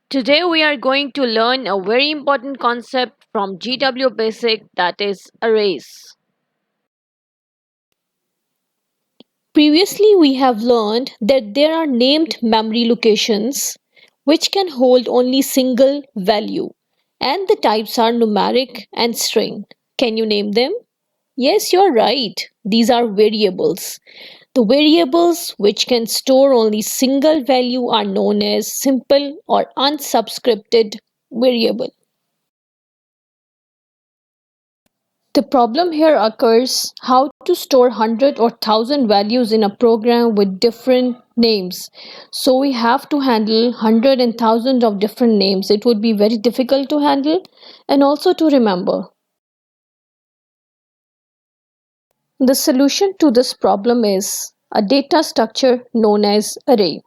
Today we are going to learn a very important concept from GW Basic, that is arrays. Previously we have learned that there are named memory locations which can hold only single value, and the types are numeric and string. Can you name them? Yes, you're right. These are variables. The variables which can store only single value are known as simple or unsubscripted variable. The problem here occurs how to store 100 or 1000 values in a program with different names. So we have to handle 100 and 1000 of different names. It would be very difficult to handle and also to remember. The solution to this problem is a data structure known as array.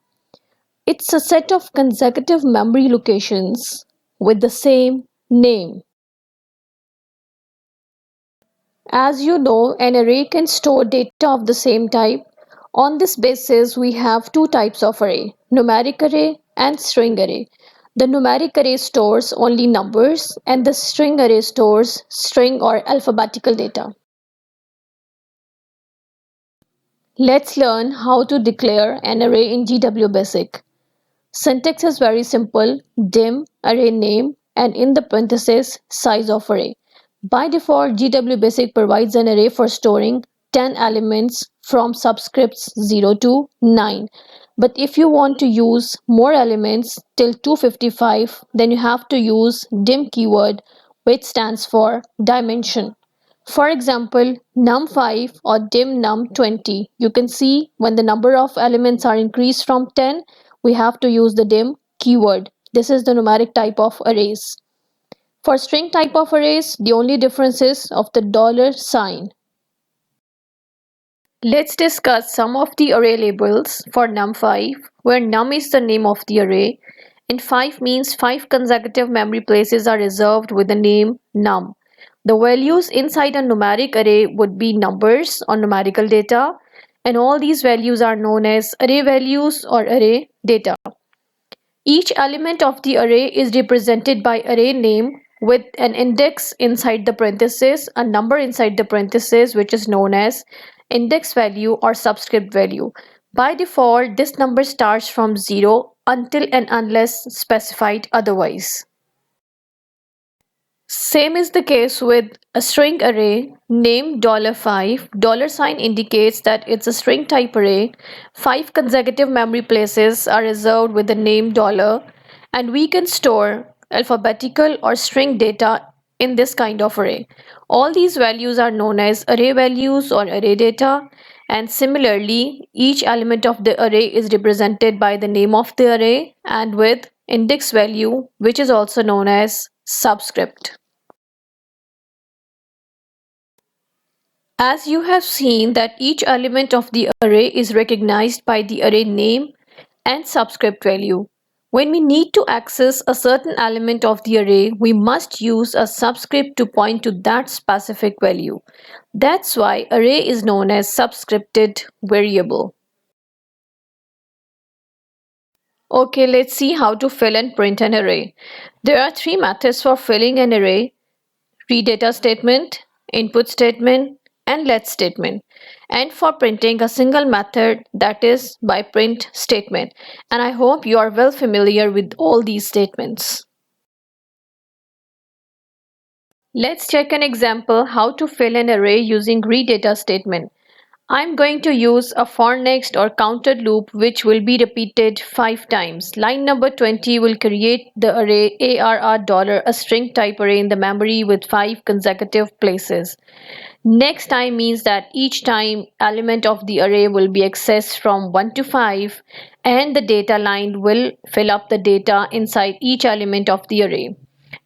It's a set of consecutive memory locations with the same name. As you know, an array can store data of the same type. On this basis, we have two types of array, numeric array and string array. The numeric array stores only numbers and the string array stores string or alphabetical data. Let's learn how to declare an array in GW Basic. Syntax is very simple: dim array name and in the parentheses size of array. By default, GW Basic provides an array for storing 10 elements from subscripts 0 to 9. But if you want to use more elements till 255, then you have to use dim keyword, which stands for dimension. For example, num5 or dim num20. You can see when the number of elements are increased from 10, we have to use the dim keyword. This is the numeric type of arrays. For string type of arrays, the only difference is of the dollar sign. Let's discuss some of the array labels for num5, where num is the name of the array, and 5 means 5 consecutive memory places are reserved with the name num. The values inside a numeric array would be numbers or numerical data, and all these values are known as array values or array data. Each element of the array is represented by array name with an index inside the parenthesis, a number inside the parenthesis, which is known as index value or subscript value. By default, this number starts from 0 until and unless specified otherwise. Same is the case with a string array named $5. Dollar sign indicates that it's a string type array. 5 consecutive memory places are reserved with the name dollar, and we can store alphabetical or string data in this kind of array. All these values are known as array values or array data, and similarly, each element of the array is represented by the name of the array and with index value, which is also known as subscript. As you have seen that each element of the array is recognized by the array name and subscript value. When we need to access a certain element of the array, we must use a subscript to point to that specific value. That's why array is known as subscripted variable. Okay, let's see how to fill and print an array. There are three methods for filling an array: read data statement, input statement, and let statement, and for printing a single method, that is by print statement. And I hope you are well familiar with all these statements. Let's check an example how to fill an array using read data statement. I'm going to use a for next or counted loop which will be repeated 5 times. Line number 20 will create the array ARR$, a string type array in the memory with 5 consecutive places. Next time means that each time element of the array will be accessed from 1 to 5, and the data line will fill up the data inside each element of the array.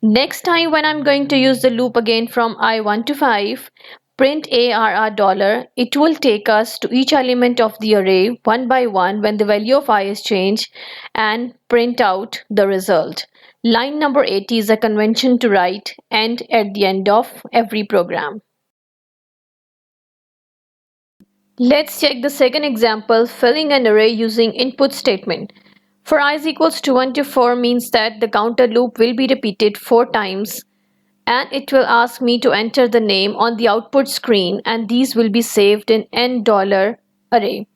Next time when I'm going to use the loop again from I1 to 5, print ARR$, it will take us to each element of the array one by one when the value of I is changed and print out the result. Line number 80 is a convention to write and at the end of every program. Let's check the second example, filling an array using input statement. For I is equals to 1 to 4 means that the counter loop will be repeated 4 times and it will ask me to enter the name on the output screen and these will be saved in $n array.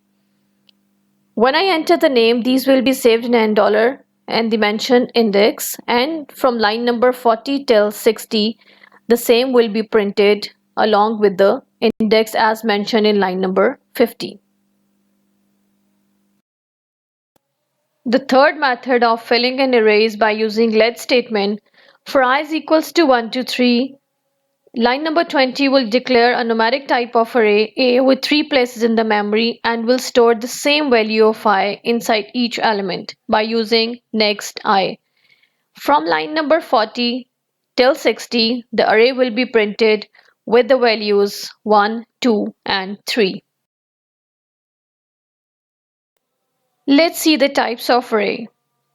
When I enter the name, these will be saved in $n and the mentioned index, and from line number 40 till 60 the same will be printed along with the index as mentioned in line number 50. The third method of filling an array is by using let statement. For I is equals to 1 to 3, line number 20 will declare a numeric type of array A with 3 places in the memory and will store the same value of I inside each element by using next I. From line number 40 till 60, the array will be printed with the values 1, 2, and 3. Let's see the types of array.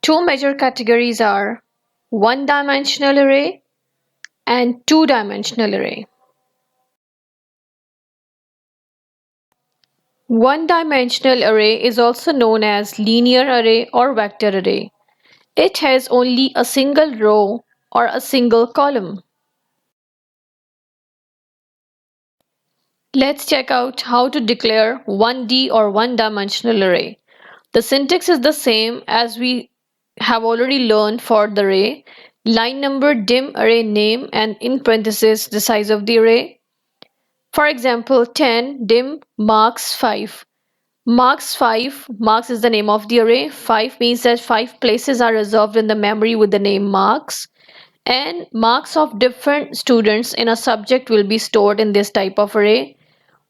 Two major categories are one-dimensional array and two-dimensional array. One-dimensional array is also known as linear array or vector array. It has only a single row or a single column. Let's check out how to declare 1D or one-dimensional array. The syntax is the same as we have already learned for the array. Line number, dim array name, and in parentheses the size of the array. For example, 10 dim marks 5. Marks 5, marks is the name of the array. 5 means that 5 places are reserved in the memory with the name marks. And marks of different students in a subject will be stored in this type of array,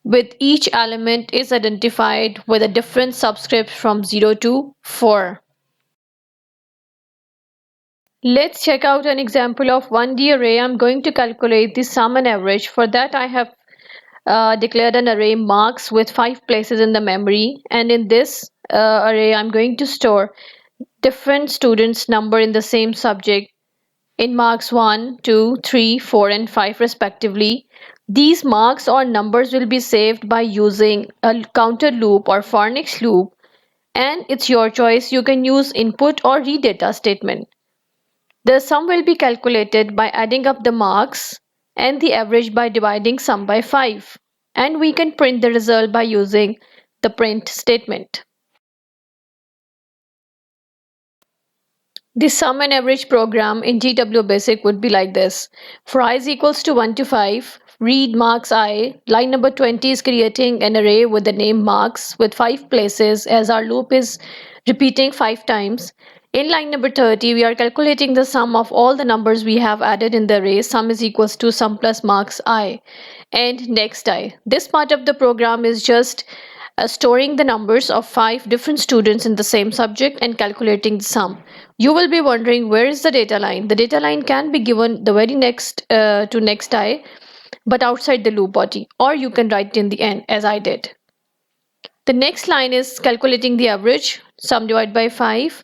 with each element is identified with a different subscript from 0 to 4. Let's check out an example of 1D array. I'm going to calculate the sum and average. For that I have declared an array marks with 5 places in the memory, and in this array I'm going to store different students' number in the same subject in marks 1, 2, 3, 4 and 5 respectively. These marks or numbers will be saved by using a counter loop or for next loop, and it's your choice. You can use input or read data statement. The sum will be calculated by adding up the marks and the average by dividing sum by 5, and we can print the result by using the print statement. The sum and average program in GW Basic would be like this. For I is equals to 1 to 5, read marks I. Line number 20 is creating an array with the name marks with 5 places as our loop is repeating 5 times. In line number 30, we are calculating the sum of all the numbers we have added in the array. Sum is equals to sum plus marks I and next I. This part of the program is just storing the numbers of 5 different students in the same subject and calculating the sum. You will be wondering, where is the data line? The data line can be given the very next to next I, but outside the loop body, or you can write it in the end as I did. The next line is calculating the average, sum divided by 5.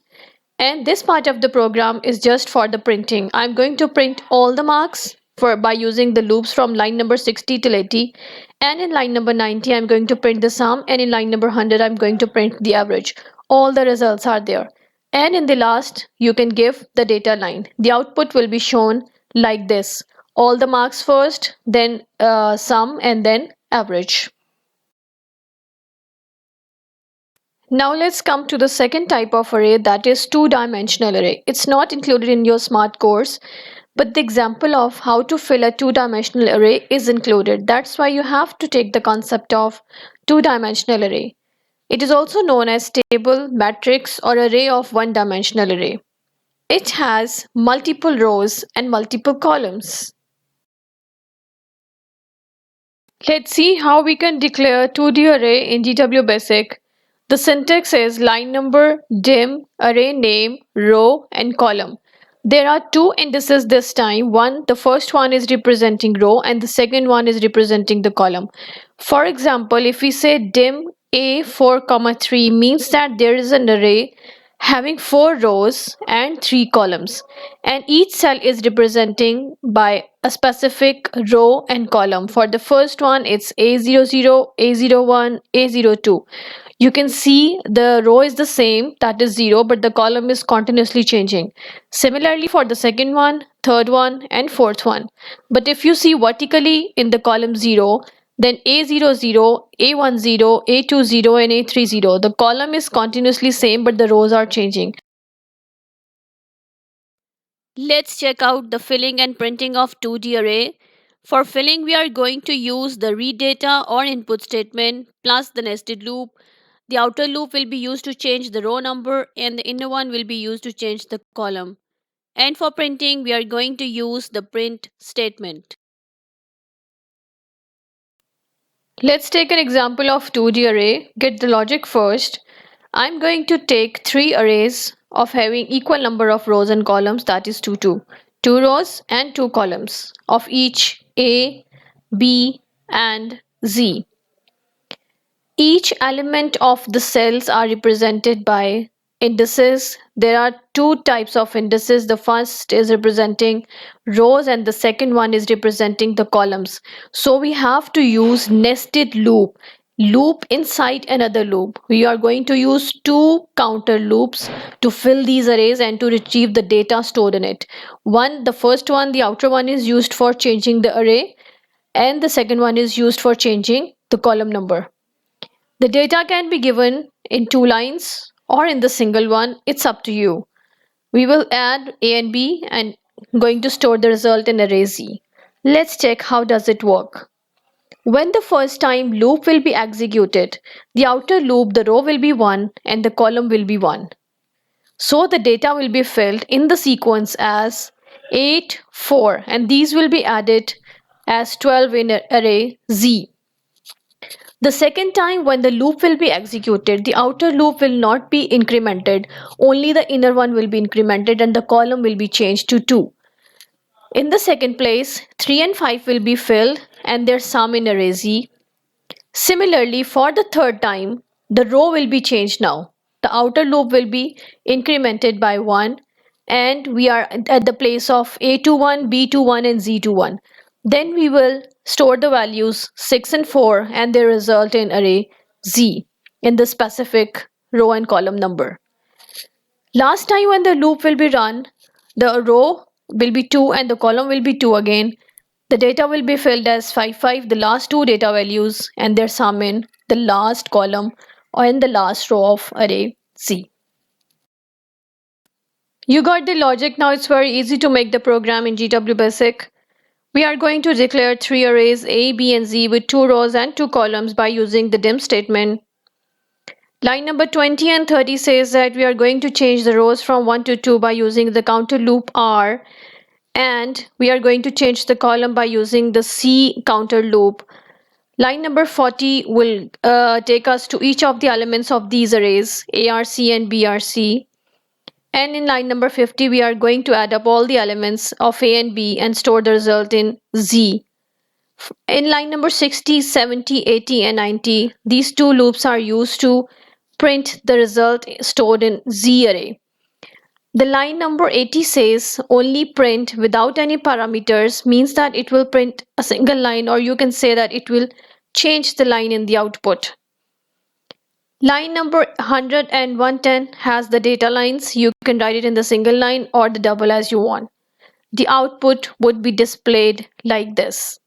And this part of the program is just for the printing. I'm going to print all the marks by using the loops from line number 60 till 80, and in line number 90 I'm going to print the sum, and in line number 100 I'm going to print the average. All the results are there, and in the last you can give the data line. The output will be shown like this: all the marks first, then sum, and then average. Now let's come to the second type of array, that is two-dimensional array. It's not included in your SMART course, but the example of how to fill a two-dimensional array is included. That's why you have to take the concept of two-dimensional array. It is also known as table, matrix, or array of one-dimensional array. It has multiple rows and multiple columns. Let's see how we can declare 2D array in GW Basic. The syntax is line number, dim, array name, row, and column. There are two indices this time. The first one is representing row and the second one is representing the column. For example, if we say dim A4, 3 means that there is an array having 4 rows and 3 columns, and each cell is representing by a specific row and column. For the first one it's A00, A01, A02. You can see the row is the same, that is 0, but the column is continuously changing. Similarly for the second one, third one and fourth one. But if you see vertically in the column 0, then A00, A10, A20 and A30. The column is continuously same but the rows are changing. Let's check out the filling and printing of 2D array. For filling, we are going to use the read data or input statement plus the nested loop. The outer loop will be used to change the row number and the inner one will be used to change the column. And for printing, we are going to use the print statement. Let's take an example of 2D array. Get the logic first. I'm going to take 3 arrays of having equal number of rows and columns, that is 2, 2. 2 rows and 2 columns of each A, B and Z. Each element of the cells are represented by indices. There are 2 types of indices. The first is representing rows and the second one is representing the columns. So we have to use nested loop inside another loop. We are going to use 2 counter loops to fill these arrays and to retrieve the data stored in it. The first one, the outer one, is used for changing the array and the second one is used for changing the column number. The data can be given in 2 lines or in the single one. It's up to you. We will add A and B and going to store the result in array Z. Let's check how does it work. When the first time loop will be executed, the outer loop, the row will be 1 and the column will be 1. So the data will be filled in the sequence as 8, 4 and these will be added as 12 in array Z. The second time when the loop will be executed, the outer loop will not be incremented, only the inner one will be incremented and the column will be changed to 2. In the second place, 3 and 5 will be filled and their sum in array Z. Similarly, for the third time, the row will be changed now. The outer loop will be incremented by 1 and we are at the place of A21, B21 and Z21. Then we will store the values 6 and 4 and they result in array Z in the specific row and column number. Last time when the loop will be run, the row will be 2 and the column will be 2 again. The data will be filled as 5, 5, the last 2 data values and their sum in the last column or in the last row of array Z. You got the logic. Now it's very easy to make the program in GW Basic. We are going to declare 3 arrays A, B and Z with 2 rows and 2 columns by using the dim statement. Line number 20 and 30 says that we are going to change the rows from 1 to 2 by using the counter loop R, and we are going to change the column by using the C counter loop. Line number 40 will take us to each of the elements of these arrays, ARC and BRC. And in line number 50, we are going to add up all the elements of A and B and store the result in Z. In line number 60, 70, 80 and 90, these 2 loops are used to print the result stored in Z array. The line number 80 says only print without any parameters, means that it will print a single line, or you can say that it will change the line in the output. Line number 100 and 110 has the data lines. You can write it in the single line or the double as you want. The output would be displayed like this.